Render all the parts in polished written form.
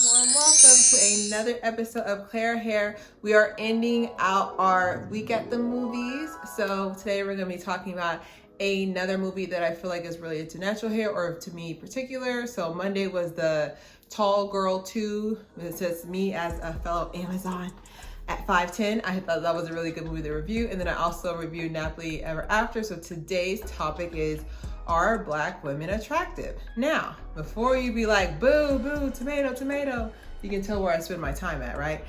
Warm welcome to another episode of Claire Hair. We are ending out our week at the movies. So today we're going to be talking about another movie that I feel like is related to natural hair, or to me in particular. So Monday was the Tall Girl 2. It says me as a fellow Amazon at 5'10". I thought that was a really good movie to review. And then I also reviewed Napoli Ever After. So today's topic is, are Black women attractive? Now, before you be like, boo, boo, tomato, tomato, you can tell where I spend my time at, right?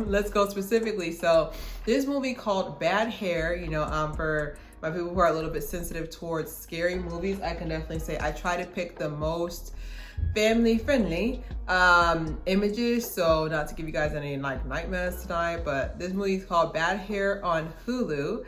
Let's go specifically. So this movie called Bad Hair, for my people who are a little bit sensitive towards scary movies, I can definitely say I try to pick the most family friendly images, so not to give you guys any like nightmares tonight, but this movie is called Bad Hair on Hulu.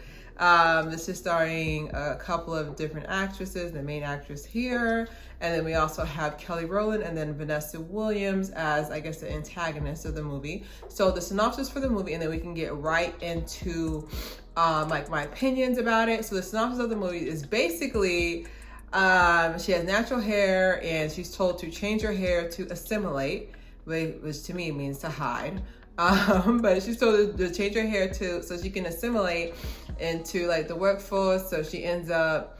This is starring a couple of different actresses, the main actress here, and then we also have Kelly Rowland and then Vanessa Williams as, I guess, the antagonist of the movie. So the synopsis for the movie, and then we can get right into like my opinions about it. So the synopsis of the movie is basically she has natural hair and she's told to change her hair to assimilate, which to me means to hide. But she's told to change her hair so she can assimilate into like the workforce. So she ends up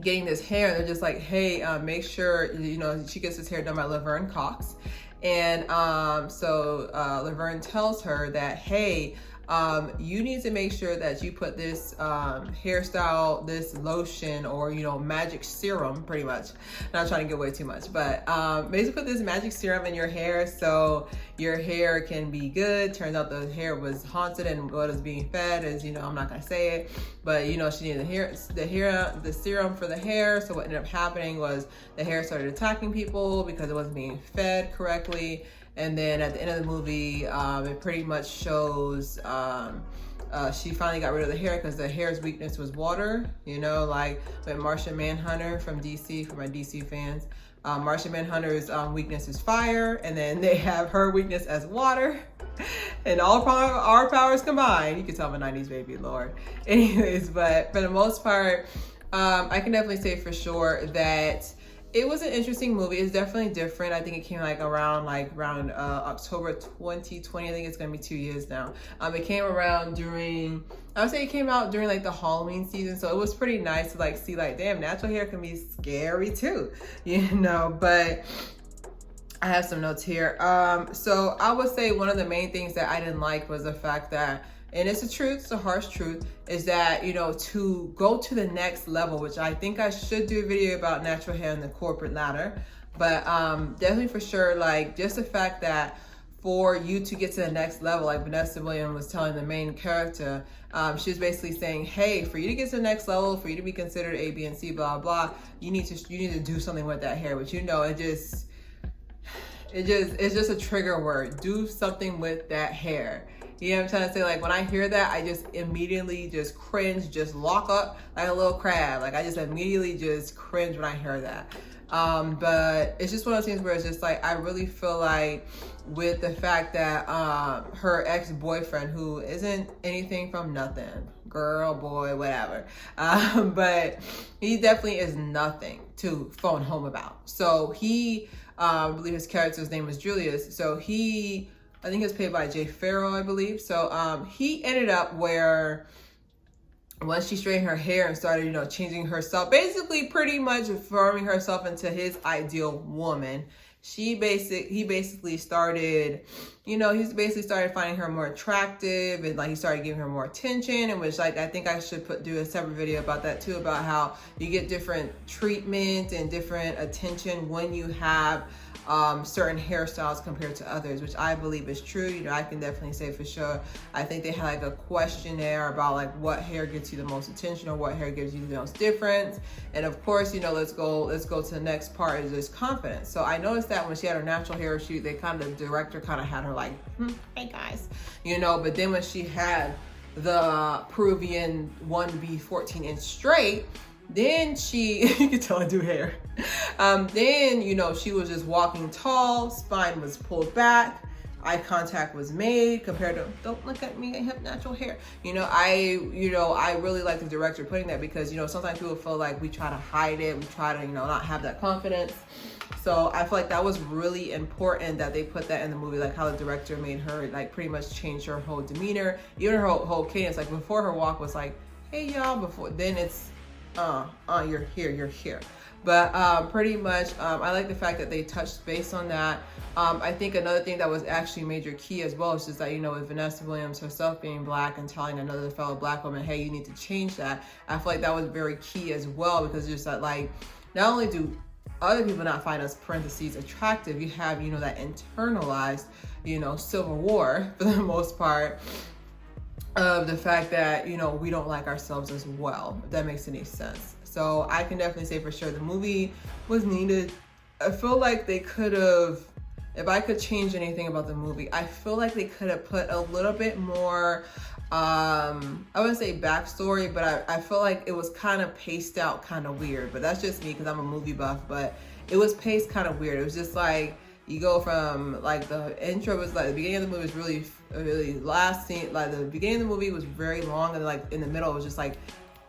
getting this hair, and they're just like, hey, make sure she gets this hair done by Laverne Cox. And so Laverne tells her that, hey, you need to make sure that you put this hairstyle, this lotion, or magic serum, pretty much. Not trying to give away too much, but basically put this magic serum in your hair so your hair can be good. Turns out the hair was haunted, and what is being fed is, I'm not gonna say it, but she needed the serum for the hair. So what ended up happening was the hair started attacking people because it wasn't being fed correctly. And then at the end of the movie, it pretty much shows she finally got rid of the hair because the hair's weakness was water. Like with Martian Manhunter from DC, for my DC fans. Martian Manhunter's weakness is fire, and then they have her weakness as water. And our powers combined. You can tell I'm a 90s baby, Lord. Anyways, but for the most part, I can definitely say for sure that it was an interesting movie. It's definitely different. I think it came around October 2020. I think it's gonna be 2 years now. It came around I would say it came out during the Halloween season. So it was pretty nice to see damn, natural hair can be scary too, but I have some notes here. So I would say one of the main things that I didn't like was the fact that, and it's the truth, it's a harsh truth, is that, to go to the next level, which I think I should do a video about natural hair and the corporate ladder, but definitely for sure, just the fact that for you to get to the next level, like Vanessa Williams was telling the main character, she was basically saying, hey, for you to get to the next level, for you to be considered A, B, and C, blah, blah, you need to do something with that hair, which it's just a trigger word. Do something with that hair. You know what I'm trying to say? When I hear that, I just immediately just cringe, just lock up like a little crab. I just immediately just cringe when I hear that. But it's just one of those things where it's just I really feel like with the fact that her ex-boyfriend, who isn't anything from nothing, girl, boy, whatever, but he definitely is nothing to phone home about. So he, I believe his character's name was Julius. So I think it's played by Jay Farrell, I believe. So he ended up where once she straightened her hair and started, changing herself, basically pretty much forming herself into his ideal woman, he basically started, he's basically started finding her more attractive, and he started giving her more attention, and which I think I should do a separate video about that too, about how you get different treatment and different attention when you have certain hairstyles compared to others, which I believe is true. I can definitely say for sure. I think they had a questionnaire about what hair gets you the most attention or what hair gives you the most difference. And of course, let's go to the next part, is just confidence. So I noticed that when she had her natural hair shoot, the director had her hey guys, but then when she had the Peruvian 1B 14-inch straight, then she, you can tell I do hair. Then, she was just walking tall, spine was pulled back, eye contact was made compared to, don't look at me, I have natural hair. I really like the director putting that, because, sometimes people feel like we try to hide it, we try to, not have that confidence. So I feel like that was really important that they put that in the movie, like how the director made her like pretty much change her whole demeanor, even her whole cadence. Like before her walk was like, hey y'all, before then it's you're here. But pretty much I like the fact that they touched base on that. I think another thing that was actually major key as well is just that, you know, with Vanessa Williams herself being black and telling another fellow black woman, hey, you need to change that. I feel like that was very key as well, because just that, like, not only do other people not find us parentheses attractive, you have, you know, that internalized, you know, civil war for the most part of the fact that, you know, we don't like ourselves as well, if that makes any sense. So I can definitely say for sure the movie was needed. I feel like they could have, if I could change anything about the movie, I feel like they could have put a little bit more, I wouldn't say backstory, but I feel like it was kind of paced out kind of weird. But that's just me because I'm a movie buff, but it was paced kind of weird. It was just like, you go from like the intro was like the beginning of the movie was really last scene, like the beginning of the movie was very long, and like in the middle it was just like,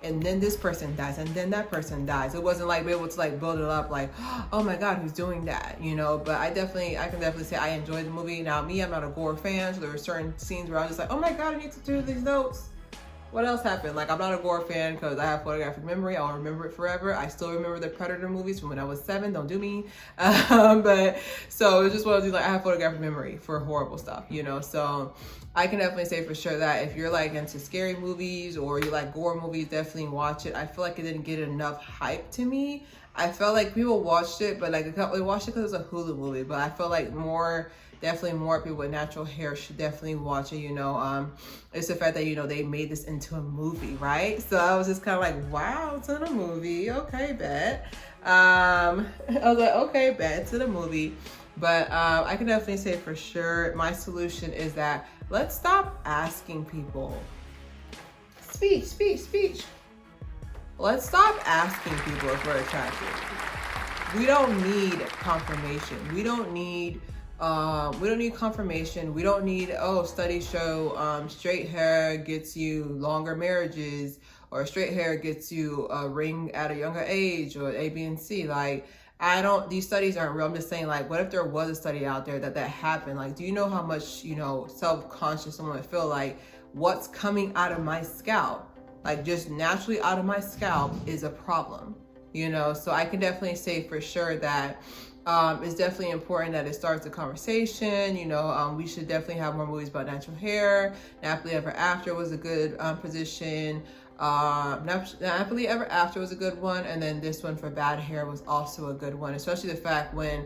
and then this person dies, and then that person dies. It wasn't like be able to like build it up like, oh my God, who's doing that, you know? But I can definitely say I enjoyed the movie. Now me, I'm not a gore fan, so there were certain scenes where I was just like, oh my God, I need to do these notes. What else happened? Like, I'm not a gore fan because I have photographic memory. I'll remember it forever. I still remember the Predator movies from when I was 7. Don't do me. But so it's just one of these, like, I have photographic memory for horrible stuff, you know? So I can definitely say for sure that if you're like into scary movies or you like gore movies, definitely watch it. I feel like it didn't get enough hype to me. I felt like people watched it, but like they watched it because it was a Hulu movie. But I feel like definitely more people with natural hair should definitely watch it, you know. It's the fact that, you know, they made this into a movie, right? So I was just kind of like, wow, it's in a movie. Okay, bet. I was like, okay, bet, it's in a movie. But I can definitely say for sure, my solution is that let's stop asking people. Speech. Let's stop asking people if we're attractive. We don't need confirmation. We don't need confirmation. We don't need, studies show straight hair gets you longer marriages, or straight hair gets you a ring at a younger age, or A, B, and C. Like, these studies aren't real. I'm just saying, like, what if there was a study out there that happened? Like, do you know how much, you know, self-conscious someone would feel like what's coming out of my scalp, like just naturally out of my scalp, is a problem, you know? So I can definitely say for sure that it's definitely important that it starts a conversation. You know, we should definitely have more movies about natural hair. Happily Ever After was a good position. Happily Ever After was a good one, and then this one for bad hair was also a good one, especially the fact when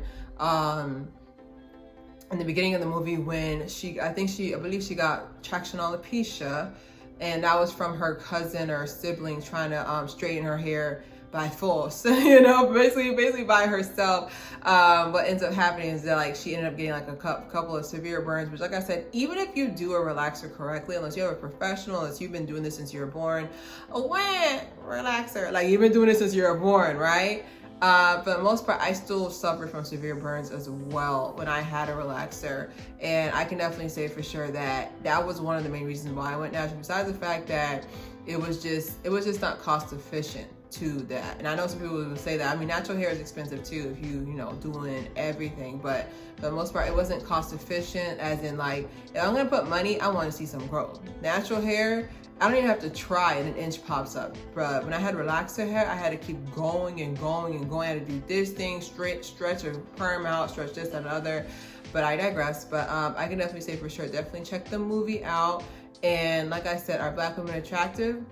in the beginning of the movie when I believe she got traction alopecia, and that was from her cousin or sibling trying to straighten her hair by force, you know, basically by herself. What ends up happening is that, like, she ended up getting like a couple of severe burns, which, like I said, even if you do a relaxer correctly, unless you have a professional, unless you've been doing this since you were born, relaxer, like you've been doing this since you were born, right? For the most part, I still suffered from severe burns as well when I had a relaxer. And I can definitely say for sure that was one of the main reasons why I went natural, besides the fact that it was just not cost efficient to that. And I know some people would say that. I mean, natural hair is expensive too if you know, doing everything, but for the most part, it wasn't cost efficient, as in, like, if I'm gonna put money, I want to see some growth. Natural hair, I don't even have to try and an inch pops up. But when I had relaxer hair, I had to keep going and going and going. I had to do this thing, stretch or perm out, stretch this, that, and other. But I digress. But I can definitely say for sure, definitely check the movie out. And like I said, are Black women attractive?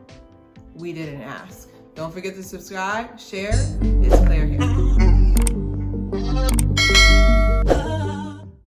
We didn't ask. Don't forget to subscribe, share. It's Claire here.